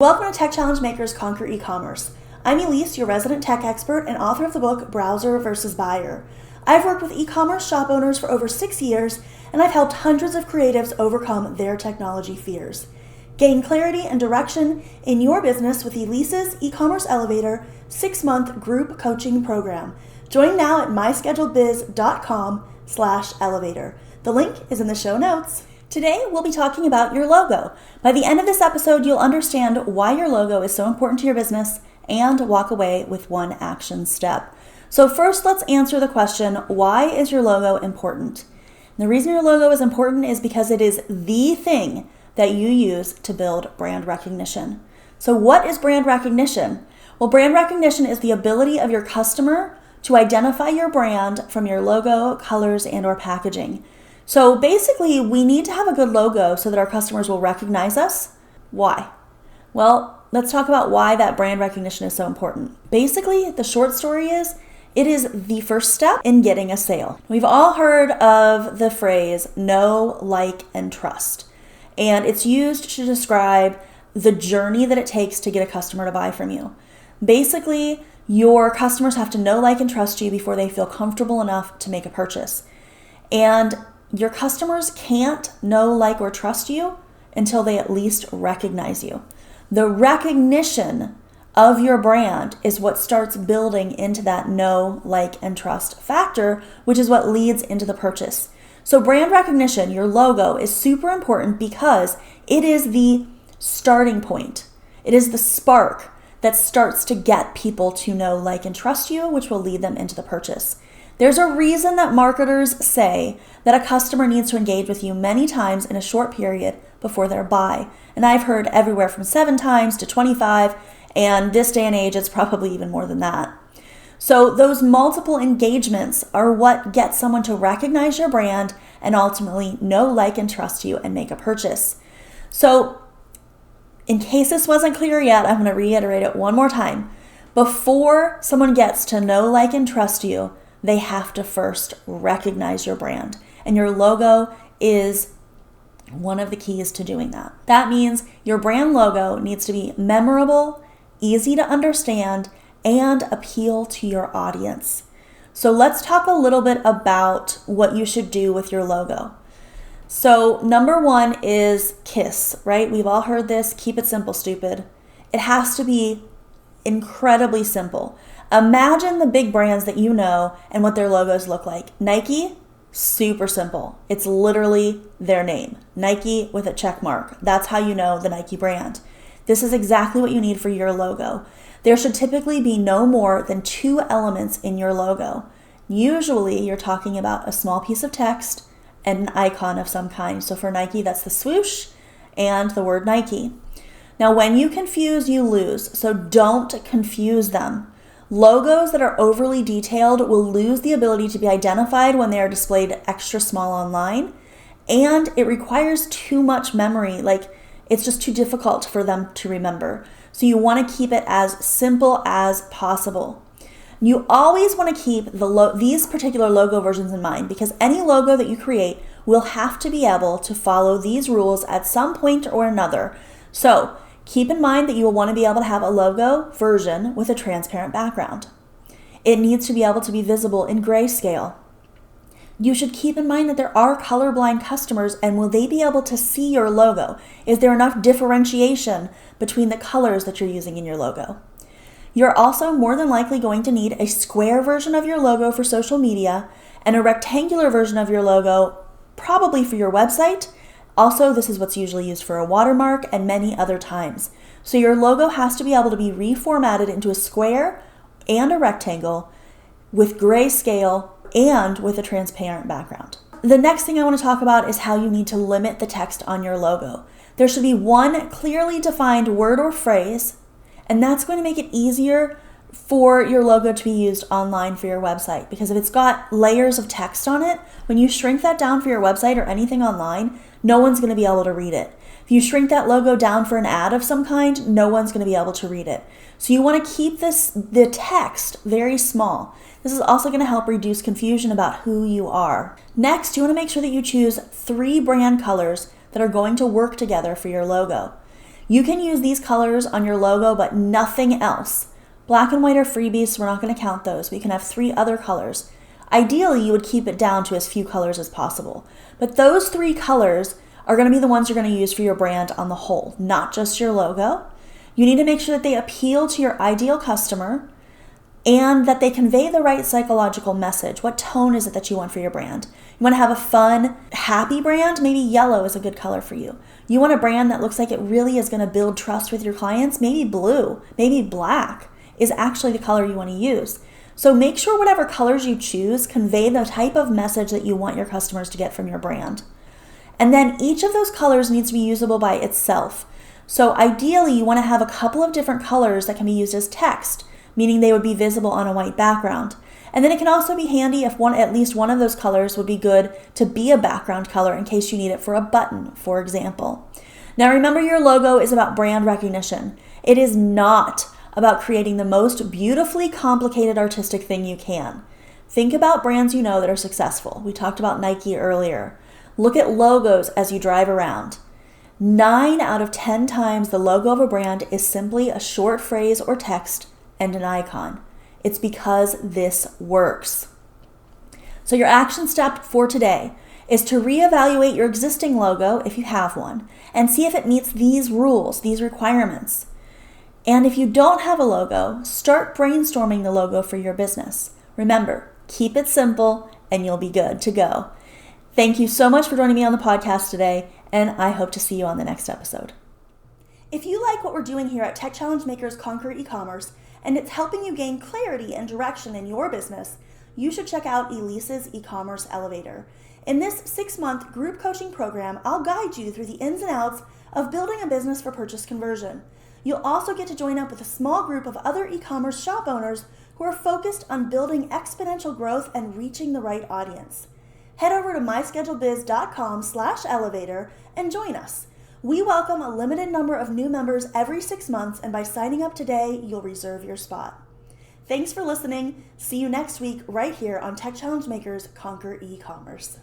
Welcome to Tech Challenge Makers Conquer E-Commerce. I'm ELISE, your resident tech expert and author of the book Browser versus Buyer. I've worked with e-commerce shop owners for over 6 years, and I've helped hundreds of creatives overcome their technology fears. Gain clarity and direction in your business with ELISE's E-Commerce Elevator 6-month group coaching program. Join now at MyScheduledBiz.com/elevator. The link is in the show notes. Today, we'll be talking about your logo. By the end of this episode, you'll understand why your logo is so important to your business and walk away with one action step. So first, let's answer the question, why is your logo important? And the reason your logo is important is because it is the thing that you use to build brand recognition. So what is brand recognition? Well, brand recognition is the ability of your customer to identify your brand from your logo, colors, and/or packaging. So basically, we need to have a good logo so that our customers will recognize us. Why? Well, let's talk about why that brand recognition is so important. Basically, the short story is, it is the first step in getting a sale. We've all heard of the phrase, know, like, and trust. And it's used to describe the journey that it takes to get a customer to buy from you. Basically, your customers have to know, like, and trust you before they feel comfortable enough to make a purchase. And your customers can't know, like, or trust you until they at least recognize you. The recognition of your brand is what starts building into that know, like, and trust factor, which is what leads into the purchase. So brand recognition, your logo, is super important because it is the starting point. It is the spark that starts to get people to know, like, and trust you, which will lead them into the purchase. There's a reason that marketers say that a customer needs to engage with you many times in a short period before their buy. And I've heard everywhere from 7 times to 25, and this day and age, it's probably even more than that. So those multiple engagements are what get someone to recognize your brand and ultimately know, like, and trust you and make a purchase. So in case this wasn't clear yet, I'm going to reiterate it one more time. Before someone gets to know, like, and trust you, they have to first recognize your brand. And your logo is one of the keys to doing that. That means your brand logo needs to be memorable, easy to understand, and appeal to your audience. So let's talk a little bit about what you should do with your logo. So number 1 is KISS, right? We've all heard this, keep it simple, stupid. It has to be incredibly simple. Imagine the big brands that you know and what their logos look like. Nike, super simple. It's literally their name. Nike with a check mark. That's how you know the Nike brand. This is exactly what you need for your logo. There should typically be no more than 2 elements in your logo. Usually you're talking about a small piece of text and an icon of some kind. So for Nike, that's the swoosh and the word Nike. Now when you confuse, you lose. So don't confuse them. Logos that are overly detailed will lose the ability to be identified when they are displayed extra small online, and it requires too much memory. Like, it's just too difficult for them to remember. So you want to keep it as simple as possible. You always want to keep these particular logo versions in mind, because any logo that you create will have to be able to follow these rules at some point or another. So keep in mind that you will want to be able to have a logo version with a transparent background. It needs to be able to be visible in grayscale. You should keep in mind that there are colorblind customers, and will they be able to see your logo? Is there enough differentiation between the colors that you're using in your logo? You're also more than likely going to need a square version of your logo for social media and a rectangular version of your logo probably for your website. Also, this is what's usually used for a watermark and many other times. So your logo has to be able to be reformatted into a square and a rectangle with grayscale and with a transparent background. The next thing I want to talk about is how you need to limit the text on your logo. There should be one clearly defined word or phrase, and that's going to make it easier for your logo to be used online for your website. Because if it's got layers of text on it, when you shrink that down for your website or anything online, no one's going to be able to read it. If you shrink that logo down for an ad of some kind, no one's going to be able to read it. So you want to keep the text very small. This is also going to help reduce confusion about who you are. Next, you want to make sure that you choose 3 brand colors that are going to work together for your logo. You can use these colors on your logo, but nothing else. Black and white are freebies, so we're not going to count those. We can have 3 other colors. Ideally, you would keep it down to as few colors as possible. But those 3 colors are going to be the ones you're going to use for your brand on the whole, not just your logo. You need to make sure that they appeal to your ideal customer and that they convey the right psychological message. What tone is it that you want for your brand? You want to have a fun, happy brand? Maybe yellow is a good color for you. You want a brand that looks like it really is going to build trust with your clients? Maybe blue, maybe black is actually the color you want to use. So make sure whatever colors you choose convey the type of message that you want your customers to get from your brand. And then each of those colors needs to be usable by itself. So ideally, you want to have a couple of different colors that can be used as text, meaning they would be visible on a white background. And then it can also be handy if at least one of those colors would be good to be a background color in case you need it for a button, for example. Now remember, your logo is about brand recognition. It is not about creating the most beautifully complicated artistic thing you can. Think about brands you know that are successful. We talked about Nike earlier. Look at logos as you drive around. 9 out of 10 times the logo of a brand is simply a short phrase or text and an icon. It's because this works. So your action step for today is to reevaluate your existing logo, if you have one, and see if it meets these rules, these requirements. And if you don't have a logo, start brainstorming the logo for your business. Remember, keep it simple and you'll be good to go. Thank you so much for joining me on the podcast today, and I hope to see you on the next episode. If you like what we're doing here at Tech Challenge Makers Conquer E-commerce, and it's helping you gain clarity and direction in your business, you should check out ELISE's e-commerce elevator. In this 6-month group coaching program, I'll guide you through the ins and outs of building a business for purchase conversion. You'll also get to join up with a small group of other e-commerce shop owners who are focused on building exponential growth and reaching the right audience. Head over to myscheduledbiz.com/elevator and join us. We welcome a limited number of new members every 6 months, and by signing up today, you'll reserve your spot. Thanks for listening. See you next week right here on Tech Challenge Makers Conquer E-commerce.